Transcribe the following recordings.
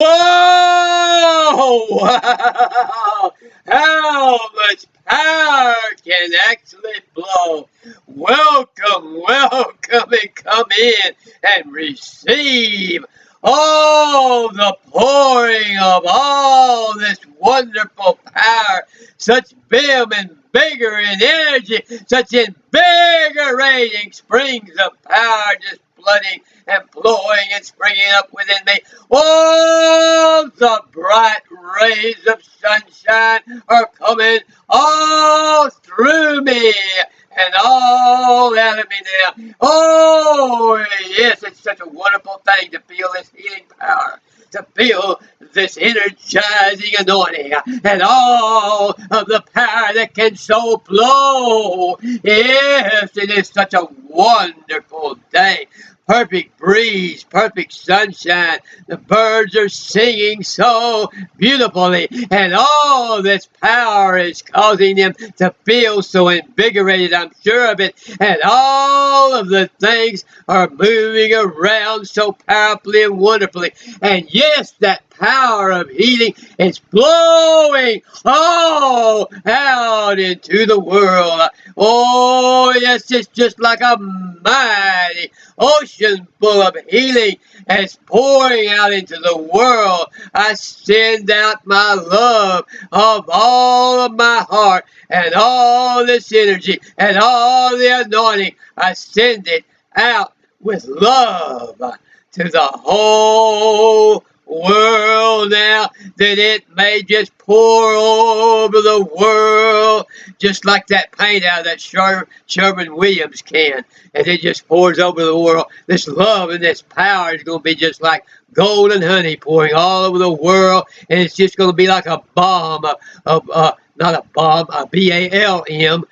Whoa! Wow! How much power can actually flow? Welcome, welcome, and come in and receive all the pouring of all this wonderful power, such vim and vigor and energy, such invigorating springs of power just flooding and flowing and springing up within me. All the bright rays of sunshine are coming all through me and all out of me now. Oh, yes, it's such a wonderful thing to feel this healing power, to feel this energizing anointing, and all of the power that can so flow. Yes, it is such a wonderful day. Perfect breeze, perfect sunshine. The birds are singing so beautifully, and all this power is causing them to feel so invigorated, I'm sure of it. And all of the things are moving around so powerfully and wonderfully. And yes, that power of healing is flowing all out into the world. Oh, yes, it's just like a mighty ocean full of healing is pouring out into the world. I send out my love of all of my heart and all this energy and all the anointing. I send it out with love to the whole world now, that it may just pour over the world, just like that paint out of that Sherwin-Williams can, and it just pours over the world. This love and this power is going to be just like golden honey pouring all over the world, and it's just going to be like a bomb of not a bomb, a BALM,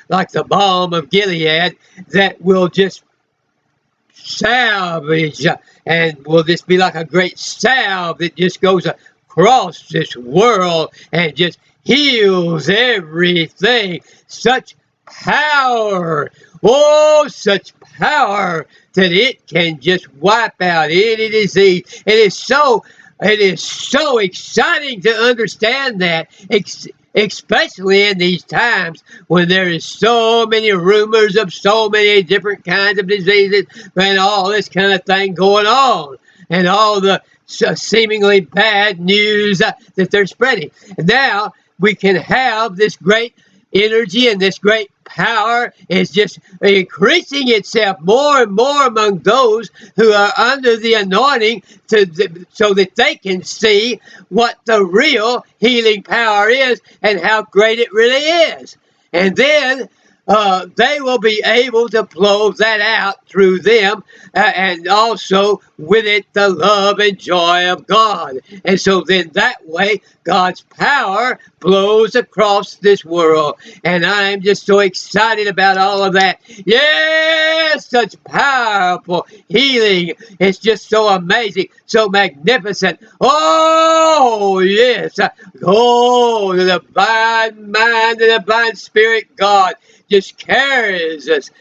like the balm of Gilead that will just salvage, and will this be like a great salve that just goes across this world and just heals everything. Such power, oh, such power that it can just wipe out any disease. It is so exciting to understand that, especially in these times when there is so many rumors of so many different kinds of diseases and all this kind of thing going on, and all the seemingly bad news that they're spreading. And now we can have this great energy, and this great power is just increasing itself more and more among those who are under the anointing, so that they can see what the real healing power is and how great it really is. And then they will be able to flow that out through them, and also with it the love and joy of God. And so then that way God's power flows across this world. And I'm just so excited about all of that. Yes, such powerful healing. It's just so amazing, so magnificent. Oh, yes. Oh, the divine mind, the divine spirit God just carries us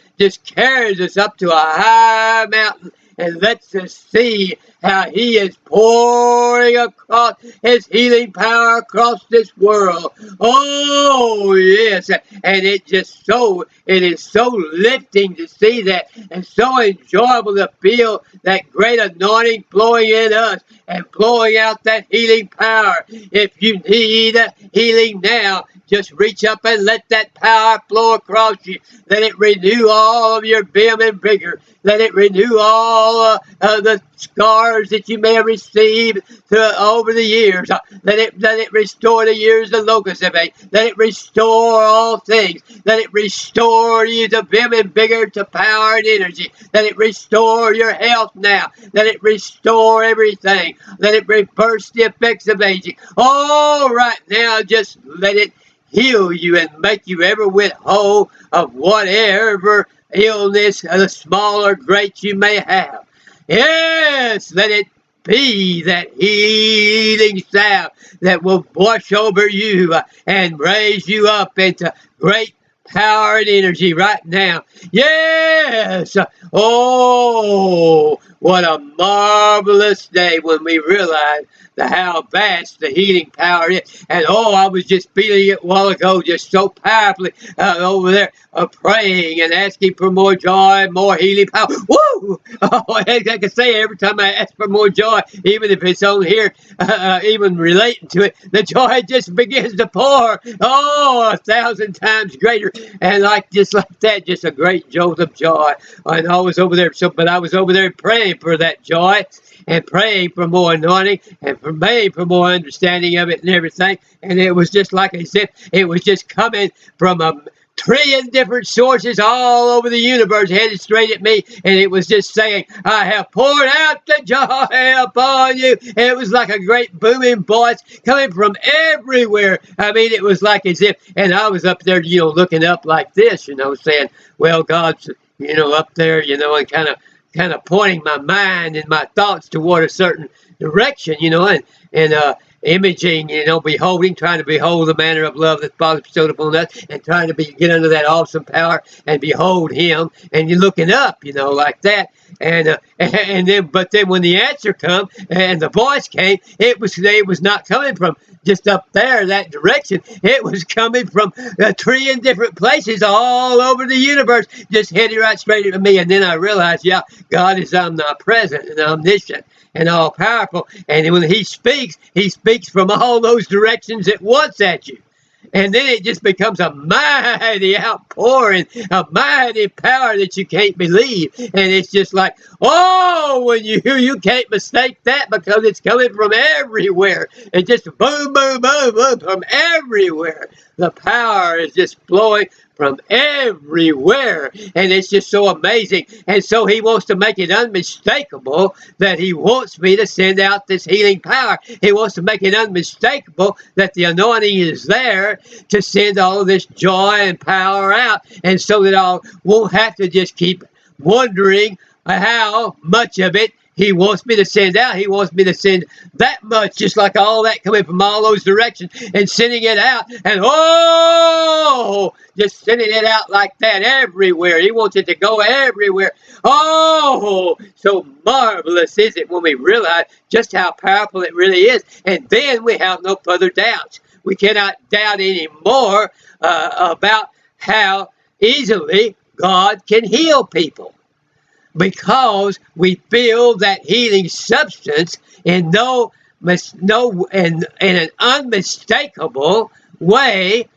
up to a high mountain and lets us see how he is pouring across his healing power across this world. Oh, yes. And it is so lifting to see that, and so enjoyable to feel that great anointing flowing in us and flowing out that healing power. If you need healing now, just reach up and let that power flow across you. Let it renew all of your vim and vigor. Let it renew all the scars that you may have received over the years. Let it restore the years the locusts have ate. Let it restore all things. Let it restore you to vim and vigor, to power and energy. Let it restore your health now. Let it restore everything. Let it reverse the effects of aging. All right now, just let it heal you and make you every whit whole of whatever illness, small or great, you may have. Yes, let it be that healing salve that will wash over you and raise you up into great power and energy right now. Yes. Oh, What a marvelous day when we realize how vast the healing power is. And oh, I was just feeling it a while ago, just so powerfully over there, praying and asking for more joy, more healing power. Woo! Oh, I can say every time I ask for more joy, even if it's on here, even relating to it, the joy just begins to pour. Oh, 1,000 times greater. And just like that, just a great jolt of joy. And I was over there, but I was over there praying for that joy and praying for more anointing and praying for more understanding of it and everything. And it was just like as if it was just coming from a trillion different sources all over the universe headed straight at me, and it was just saying, I have poured out the joy upon you. And it was like a great booming voice coming from everywhere. I mean, it was like as if, and I was up there, looking up like this, saying, well, God's, up there, and kind of pointing my mind and my thoughts toward a certain direction, and imaging, beholding, trying to behold the manner of love that Father bestowed upon us, and trying to get under that awesome power and behold Him, and you're looking up, like that, and then when the answer come and the voice came, it was not coming from just up there that direction. It was coming from a trillion different places all over the universe, just heading right straight at me. And then I realized, yeah, God is omnipresent and omniscient and all powerful. And when He speaks from all those directions at once at you. And then it just becomes a mighty outpouring, a mighty power that you can't believe. And it's just like, oh, when you can't mistake that because it's coming from everywhere. It's just boom, boom, boom, boom from everywhere. The power is just flowing from everywhere, and it's just so amazing. And so He wants to make it unmistakable that He wants me to send out this healing power. He wants to make it unmistakable that the anointing is there to send all of this joy and power out, and so that I won't have to just keep wondering how much of it He wants me to send out. He wants me to send that much, just like all that coming from all those directions and sending it out. And just sending it out like that everywhere. He wants it to go everywhere. Oh, so marvelous is it when we realize just how powerful it really is. And then we have no further doubts. We cannot doubt anymore about how easily God can heal people, because we feel that healing substance in in an unmistakable way,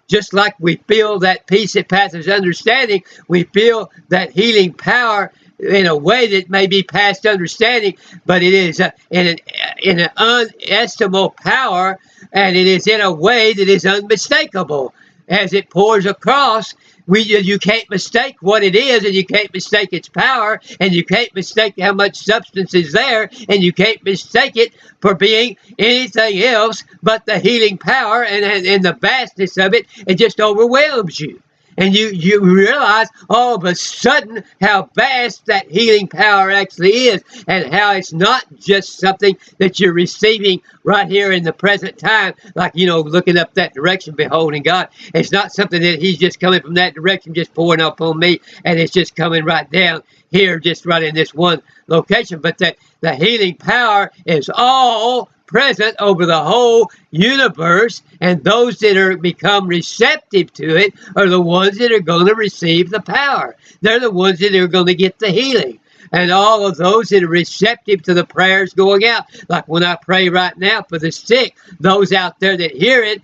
just like we feel that peace that passes understanding. We feel that healing power in a way that may be past understanding, but it is in an unestimable power, and it is in a way that is unmistakable as it pours across. You can't mistake what it is, and you can't mistake its power, and you can't mistake how much substance is there, and you can't mistake it for being anything else but the healing power, and the vastness of it. It just overwhelms you. And you realize all of a sudden how vast that healing power actually is, and how it's not just something that you're receiving right here in the present time, like, looking up that direction, beholding God. It's not something that He's just coming from that direction, just pouring up on me, and it's just coming right down here, just right in this one location, but that the healing power is all present over the whole universe, and those that are become receptive to it are the ones that are going to receive the power. They're the ones that are going to get the healing. And all of those that are receptive to the prayers going out, like when I pray right now for the sick, those out there that hear it,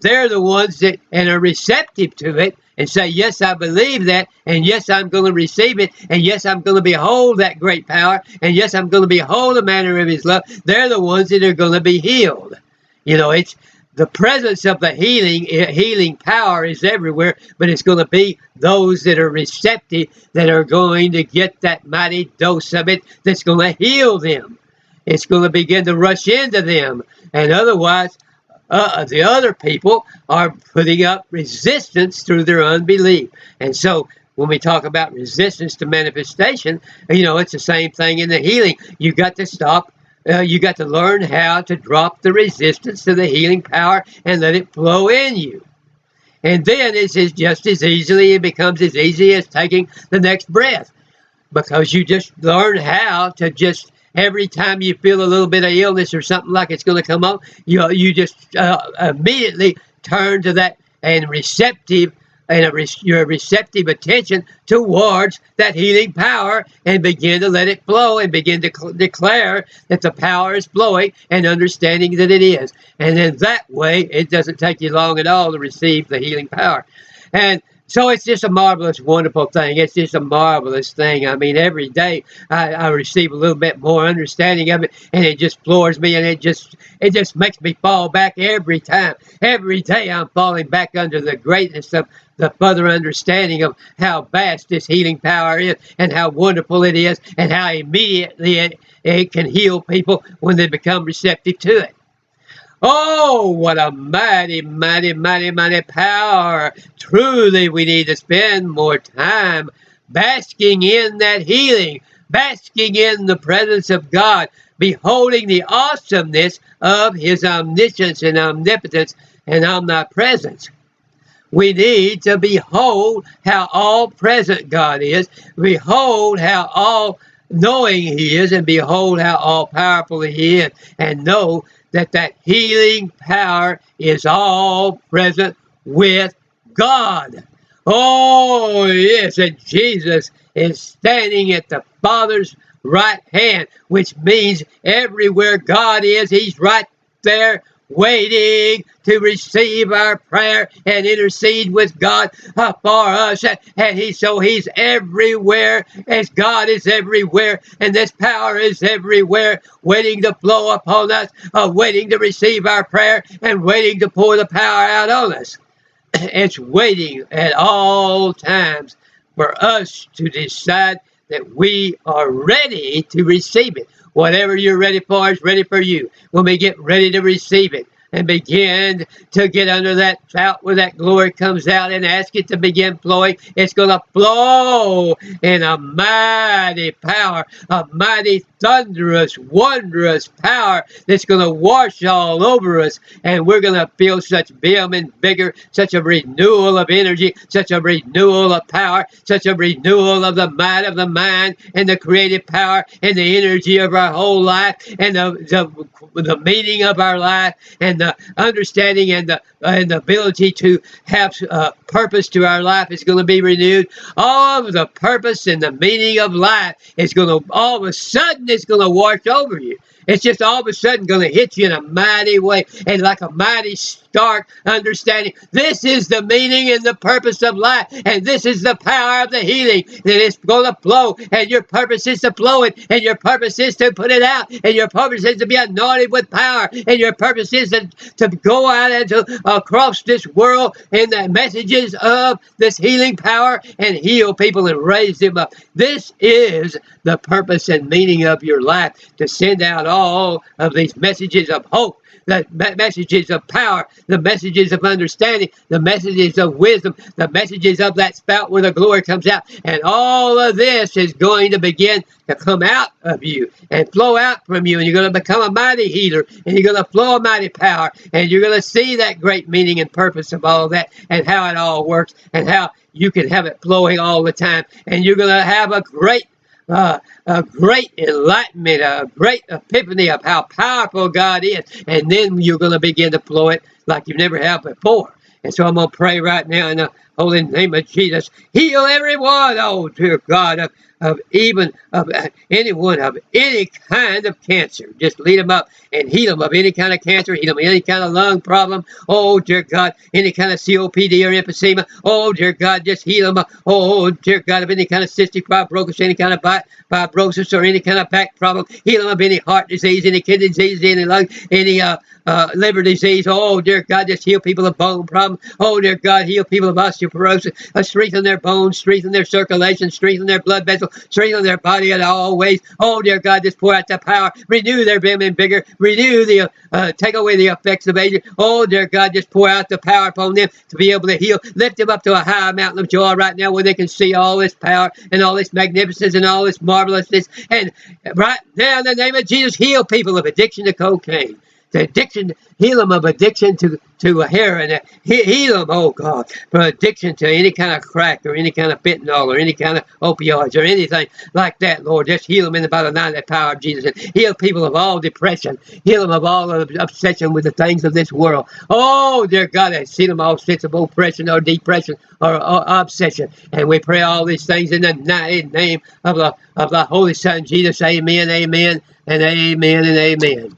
they're the ones that and are receptive to it and say, yes, I believe that, and yes, I'm going to receive it, and yes, I'm going to behold that great power, and yes, I'm going to behold the manner of His love. They're the ones that are going to be healed. It's the presence of the healing power is everywhere, but it's going to be those that are receptive that are going to get that mighty dose of it that's going to heal them. It's going to begin to rush into them, and otherwise, the other people are putting up resistance through their unbelief. And so when we talk about resistance to manifestation, it's the same thing in the healing. You got to stop. You got to learn how to drop the resistance to the healing power and let it flow in you. And then it's just as easily, it becomes as easy as taking the next breath. because you just learn how to just every time you feel a little bit of illness or something like it's going to come on, you just immediately turn to that and receptive your receptive attention towards that healing power and begin to let it flow and begin to declare that the power is flowing and understanding that it is. And in that way, it doesn't take you long at all to receive the healing power. And so it's just a marvelous, wonderful thing. It's just a marvelous thing. I mean, every day I receive a little bit more understanding of it, and it just floors me, and it just makes me fall back every time. Every day I'm falling back under the greatness of the further understanding of how vast this healing power is, and how wonderful it is, and how immediately it can heal people when they become receptive to it. Oh, what a mighty, mighty, mighty, mighty power. Truly, we need to spend more time basking in that healing, basking in the presence of God, beholding the awesomeness of His omniscience and omnipotence and omnipresence. We need to behold how all-present God is, behold how all-knowing He is, and behold how all-powerful He is, and know that healing power is all present with God. Oh, yes, and Jesus is standing at the Father's right hand, which means everywhere God is, He's right there waiting to receive our prayer and intercede with God for us. And He's everywhere, as God is everywhere, and this power is everywhere, waiting to flow upon us, waiting to receive our prayer, and waiting to pour the power out on us. It's waiting at all times for us to decide that we are ready to receive it. Whatever you're ready for is ready for you. When we get ready to receive it and begin to get under that spout where that glory comes out and ask it to begin flowing, it's going to flow in a mighty power, a mighty thunderous, wondrous power that's going to wash all over us, and we're going to feel such vim and vigor, such a renewal of energy, such a renewal of power, such a renewal of the might of the mind and the creative power and the energy of our whole life and the meaning of our life and the understanding and the ability to have purpose to our life is going to be renewed. All of the purpose and the meaning of life is going to, all of a sudden, it's going to wash over you. It's just all of a sudden going to hit you in a mighty way and like a mighty stark understanding. This is the meaning and the purpose of life, and this is the power of the healing that is going to flow, and your purpose is to flow it, and your purpose is to put it out, and your purpose is to be anointed with power, and your purpose is to go out and across this world in the messages of this healing power and heal people and raise them up. This is the purpose and meaning of your life, to send out all of these messages of hope, the messages of power, the messages of understanding, the messages of wisdom, the messages of that spout where the glory comes out. And all of this is going to begin to come out of you and flow out from you, and you're going to become a mighty healer, and you're going to flow a mighty power, and you're going to see that great meaning and purpose of all of that and how it all works and how you can have it flowing all the time. And you're going to have a great enlightenment, a great epiphany of how powerful God is. And then you're going to begin to flow it like you've never have before. And so I'm going to pray right now in the holy name of Jesus. Heal everyone, oh dear God, of anyone of any kind of cancer. Just lead them up and heal them of any kind of cancer, heal them of any kind of lung problem. Oh dear God, any kind of COPD or emphysema. Oh dear God, just heal them. Oh dear God, of any kind of cystic fibrosis, any kind of fibrosis or any kind of back problem. Heal them of any heart disease, any kidney disease, any lung, any liver disease. Oh dear God, just heal people of bone problems. Oh dear God, heal people of osteoporosis. Strengthen their bones, strengthen their circulation, strengthen their blood vessels, strengthen their body in all ways. Oh dear God, just pour out the power, renew their vim and vigor, renew take away the effects of aging. Oh dear God, just pour out the power upon them to be able to heal. Lift them up to a high mountain of joy right now where they can see all this power and all this magnificence and all this marvelousness. And right now in the name of Jesus, heal people of addiction to cocaine. The addiction, heal them of addiction to heroin. Heal them, oh God, for addiction to any kind of crack or any kind of fentanyl or any kind of opioids or anything like that, Lord. Just heal them in the mighty power of Jesus. And heal people of all depression. Heal them of all obsession with the things of this world. Oh, dear God, I see them all sense of oppression or depression or obsession. And we pray all these things in the name of the Holy Son, Jesus. Amen, amen, and amen, and amen.